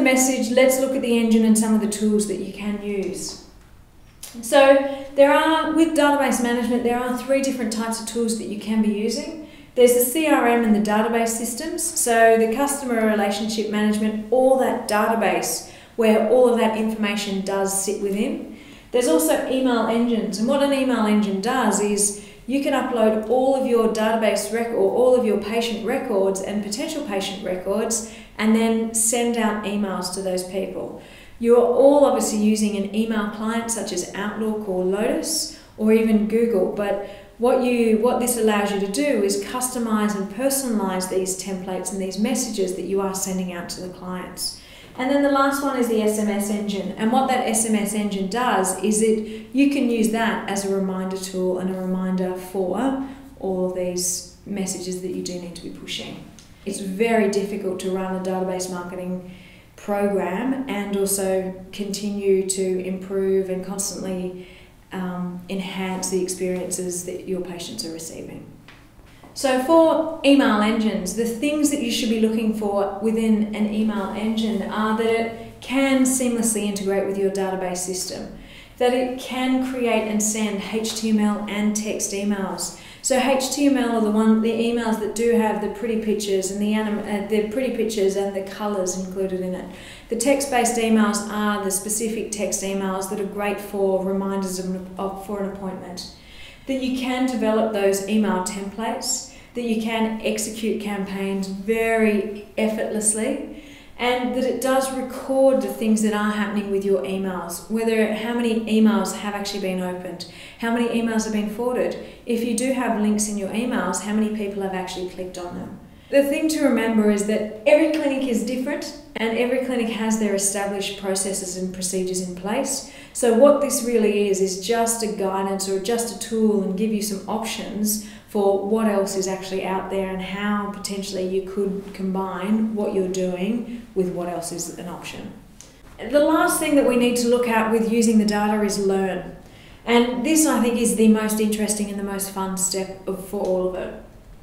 the message, let's look at the engine and some of the tools that you can use. So with database management, there are 3 different types of tools that you can be using. There's the CRM and the database systems, so the customer relationship management, all that database where all of that information does sit within. There's also email engines, and what an email engine does is you can upload all of your database record, all of your patient records and potential patient records, and then send out emails to those people. You're all obviously using an email client such as Outlook or Lotus or even Google, but what this allows you to do is customize and personalize these templates and these messages that you are sending out to the clients. And then the last one is the SMS engine, and what that SMS engine does is that you can use that as a reminder tool and a reminder for all of these messages that you do need to be pushing. It's very difficult to run a database marketing program and also continue to improve and constantly enhance the experiences that your patients are receiving. So for email engines, the things that you should be looking for within an email engine are that it can seamlessly integrate with your database system, that it can create and send HTML and text emails. So HTML are the emails that do have the pretty pictures and the colours included in it. The text-based emails are the specific text emails that are great for reminders for an appointment. That you can develop those email templates, that you can execute campaigns very effortlessly, and that it does record the things that are happening with your emails, how many emails have actually been opened, how many emails have been forwarded. If you do have links in your emails, how many people have actually clicked on them. The thing to remember is that every clinic is different and every clinic has their established processes and procedures in place. So what this really is just a guidance or just a tool and give you some options for what else is actually out there and how potentially you could combine what you're doing with what else is an option. The last thing that we need to look at with using the data is learn. And this, I think, is the most interesting and the most fun step for all of it.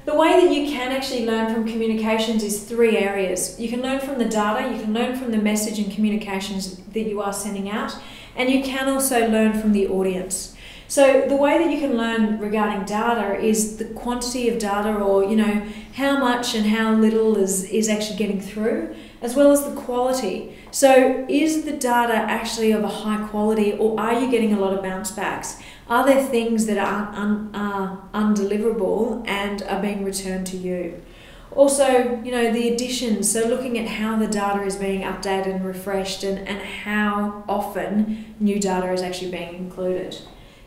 The way that you can actually learn from communications is 3 areas. You can learn from the data, you can learn from the message and communications that you are sending out, and you can also learn from the audience. So the way that you can learn regarding data is the quantity of data, or how much and how little is actually getting through, as well as the quality. So is the data actually of a high quality, or are you getting a lot of bounce backs? Are there things that are undeliverable and are being returned to you? Also, the additions, so looking at how the data is being updated and refreshed and how often new data is actually being included.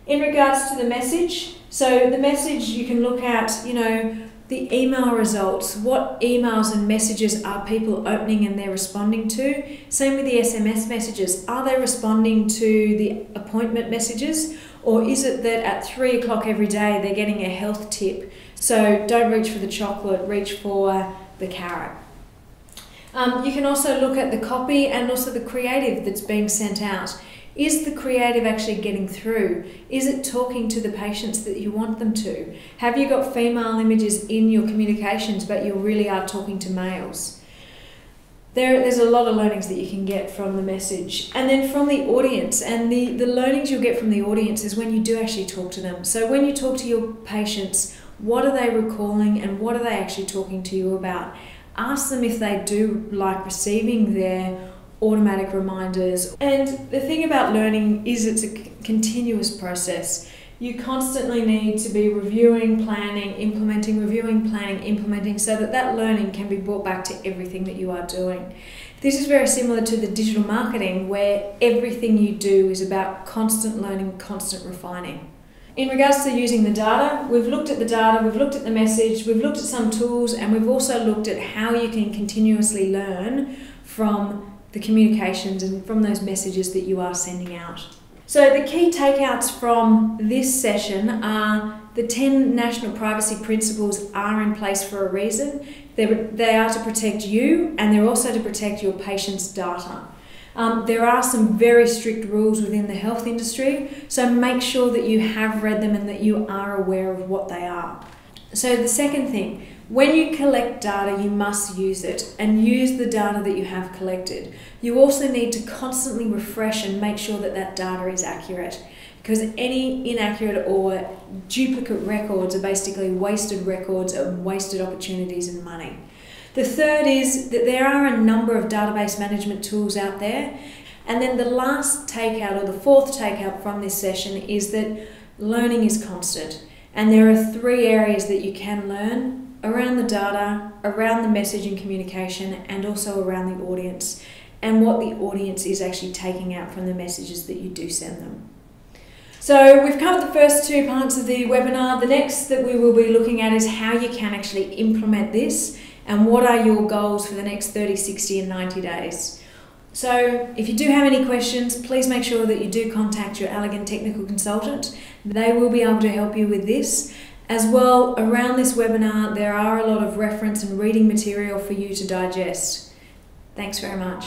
In regards to the message, so the message you can look at, the email results, what emails and messages are people opening and they're responding to. Same with the SMS messages. Are they responding to the appointment messages, or is it that at 3 o'clock every day they're getting a health tip? So don't reach for the chocolate, reach for the carrot. You can also look at the copy and also the creative that's being sent out. Is the creative actually getting through? Is it talking to the patients that you want them to? Have you got female images in your communications but you really are talking to males? There's a lot of learnings that you can get from the message. And then from the audience, and the learnings you'll get from the audience is when you do actually talk to them. So when you talk to your patients, what are they recalling and what are they actually talking to you about? Ask them if they do like receiving their automatic reminders. And the thing about learning is it's a continuous process. You constantly need to be reviewing, planning, implementing, so that learning can be brought back to everything that you are doing. This is very similar to the digital marketing, where everything you do is about constant learning, constant refining. In regards to using the data, we've looked at the data, we've looked at the message, we've looked at some tools, and we've also looked at how you can continuously learn from the communications and from those messages that you are sending out. So the key takeouts from this session are the 10 national privacy principles are in place for a reason. They are to protect you, and they're also to protect your patient's data. There are some very strict rules within the health industry, so make sure that you have read them and that you are aware of what they are. So the second thing, When you collect data, you must use it and use the data that you have collected. You also need to constantly refresh and make sure that that data is accurate, because any inaccurate or duplicate records are basically wasted records and wasted opportunities and money. The third is that there are a number of database management tools out there. And then the last takeout, or the fourth takeout from this session, is that learning is constant. And there are 3 areas that you can learn: around the data, around the message and communication, and also around the audience, and what the audience is actually taking out from the messages that you do send them. So we've covered the first 2 parts of the webinar. The next that we will be looking at is how you can actually implement this and what are your goals for the next 30, 60 and 90 days. So if you do have any questions, please make sure that you do contact your Elegant technical consultant. They will be able to help you with this. As well, around this webinar, there are a lot of reference and reading material for you to digest. Thanks very much.